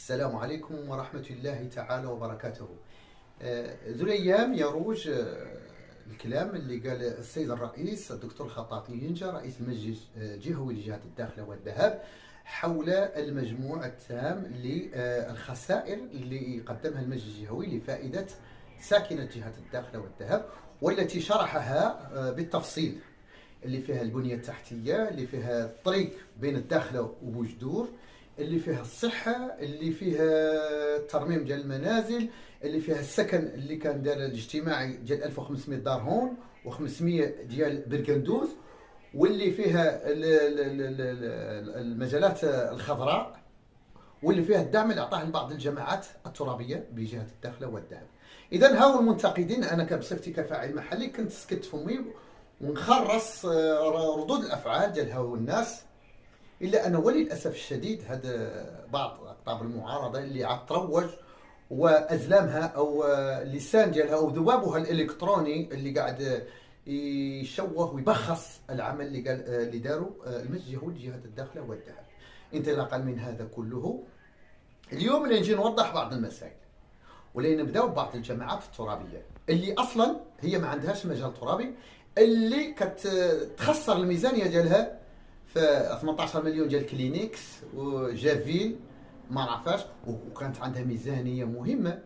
السلام عليكم ورحمة الله تعالى وبركاته. ذو الأيام يروج الكلام اللي قال السيد الرئيس الدكتور خطاطي ينجا رئيس المجلس الجهوي لجهات الداخلة والذهب حول المجموع التام للخسائر اللي قدمها المجلس الجهوي لفائدة ساكنة جهات الداخلة والذهب، والتي شرحها بالتفصيل، اللي فيها البنية التحتية، اللي فيها الطريق بين الداخلة وبوجدور، اللي فيها الصحة، اللي فيها الترميم ديال المنازل، اللي فيها السكن اللي كان دار الاجتماعي ديال 1500 دار هون و500 ديال بركندوز، واللي فيها المجالات الخضراء، واللي فيها الدعم اللي عطاه لبعض الجماعات الترابية بجهة الداخلة والذهب. إذا هاو المنتقدين، أنا بصفتي كفاعل محلي كنت سكت فمي ونخرص ردود الأفعال ديال هاو الناس، إلا أنا وللأسف الشديد هذا بعض أقطاب المعارضة اللي عاد تروج وأزلامها أو اللسان ديالها أو ذبابها الإلكتروني اللي قاعد يشوه ويبخص العمل اللي داروا المجلس الجهوي لجهات الداخلة والذهب. انطلاقا من هذا كله، اليوم اللي نجي نوضح بعض المسائل، ولين نبداو ببعض الجماعات الترابية اللي أصلا هي ما عندهاش مجال ترابي، اللي كتخسر الميزانية ديالها في 18 مليون ديال كلينيكس وجافيل ما نعرفاش، وكانت عندها ميزانيه مهمه.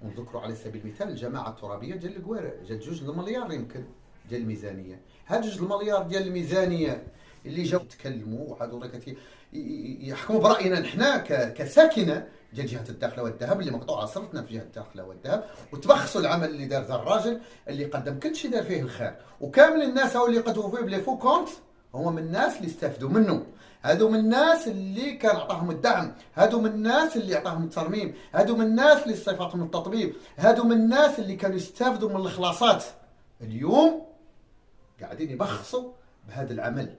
ونذكروا على سبيل المثال الجماعه الترابيه ديال الكوارع جات 2 المليار يمكن ديال الميزانيه. هاد 2 المليار ديال الميزانيه اللي جاو يتكلموا وعادوا يحكموا براينا نحنا كساكنه ديال جهه الداخله والذهب اللي مقطوعه صرتنا في جهه الداخله والذهب، وتبخسوا العمل اللي دار ذا الراجل اللي قدم كل شيء دار فيه الخير، وكامل الناس هاو اللي قدموا فيه بلي فو كونت هما من الناس اللي استفدوا منه، هادو من الناس اللي كان عطاهم الدعم، هادو من الناس اللي عطاهم الترميم، هادو من الناس اللي استفادوا من التطبيب، هادو من الناس اللي كانوا يستافدوا من الخلاصات. اليوم قاعدين يبخصوا بهذا العمل.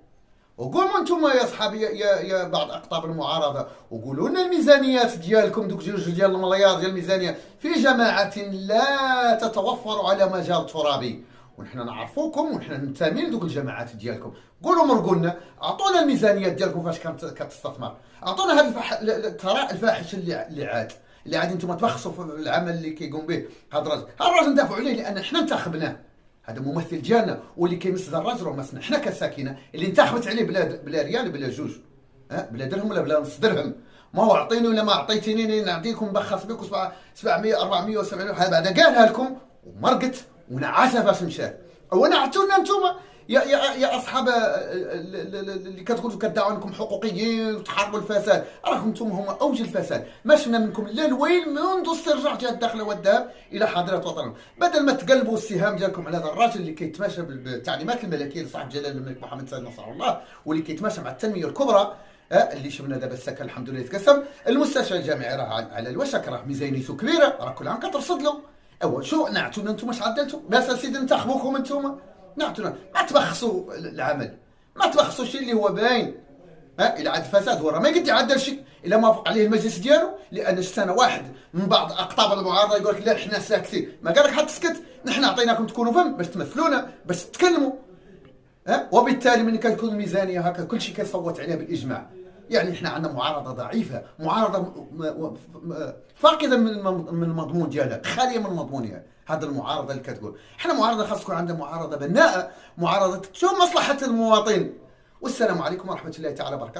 وقولوا انتم يا اصحابي يا بعض اقطاب المعارضه، وقولوا لنا الميزانيات ديالكم دوك 2 ديال المليار ديال الميزانيه في جماعه لا تتوفر على مجال ترابي، ونحن نعرفوكم ونحن ننتمي لدوك الجماعات ديالكم. قولوا مرقولنا، اعطونا الميزانيات ديالكم فاش كانت كتستثمر، اعطونا هذا الثراء الفاحش اللي عاد انتم تبخسوا في العمل اللي كيقوم به هذا الراجل. هذا الراجل ندافعوا عليه لان حنا انتخبناه، هذا ممثل ديالنا، واللي كيمس هذا الراجل راه مسنا حنا كساكنه اللي انتخبت عليه بلا ريال بلا جوج، بلا درهم ولا بلا نص درهم. ما هو اعطيني ولا ما عطيتيني نعطيكم نبخس بكم 700 470. هذا بعدا قالها لكم ومرقت ونعاسه فاش مشات. وانا عرفتونا انتم يا اصحاب اللي كتقولوا كدعوا انكم حقوقيين وتحاربوا الفساد، راكم انتم هما اوج الفساد. ما شفنا منكم لا الويل منذ استرجاع جهه الداخله والذهب الى حضره وطننا. بدل ما تقلبوا السهام ديالكم على هذا الراجل اللي كيتماشى بالتعليمات الملكيه لصاحب جلاله الملك محمد سيد نصر الله، واللي كيتماشى مع التنميه الكبرى اللي شفنا دابا السكن الحمد لله يتقسم. المستشفى الجامعي راه على الوشك، راه ميزانيته كبيره، راه كل عام كترصد له. شو نعتونا انتم اش عدلتوا؟ بس سيدي ننتخبوكم انتم، نعتونا ما تبخسوا العمل، ما تبخسوا الشيء اللي هو باين. الى عاد الفساد هو راه ما يقدر يعدل شيء الا ما وافق عليه المجلس ديالو، لان شتنا واحد من بعض اقطاب المعارضه يقول لك لا حنا ساكتين. ما قال لك حد تسكت، نحن عطيناكم تكونوا فم باش تمثلونا باش تتكلموا. وبالتالي ملي كتكون الميزانيه هكا كل شيء كيصوت عليها بالاجماع. يعني احنا عندنا معارضه ضعيفه، معارضه فاقده من المضمون ديالها، خاليه من مضمونها. هذا المعارضه اللي كتقول احنا معارضه، خاص تكون عندنا معارضه بناءه، معارضه تشوف مصلحه المواطن. والسلام عليكم ورحمه الله تعالى وبركاته.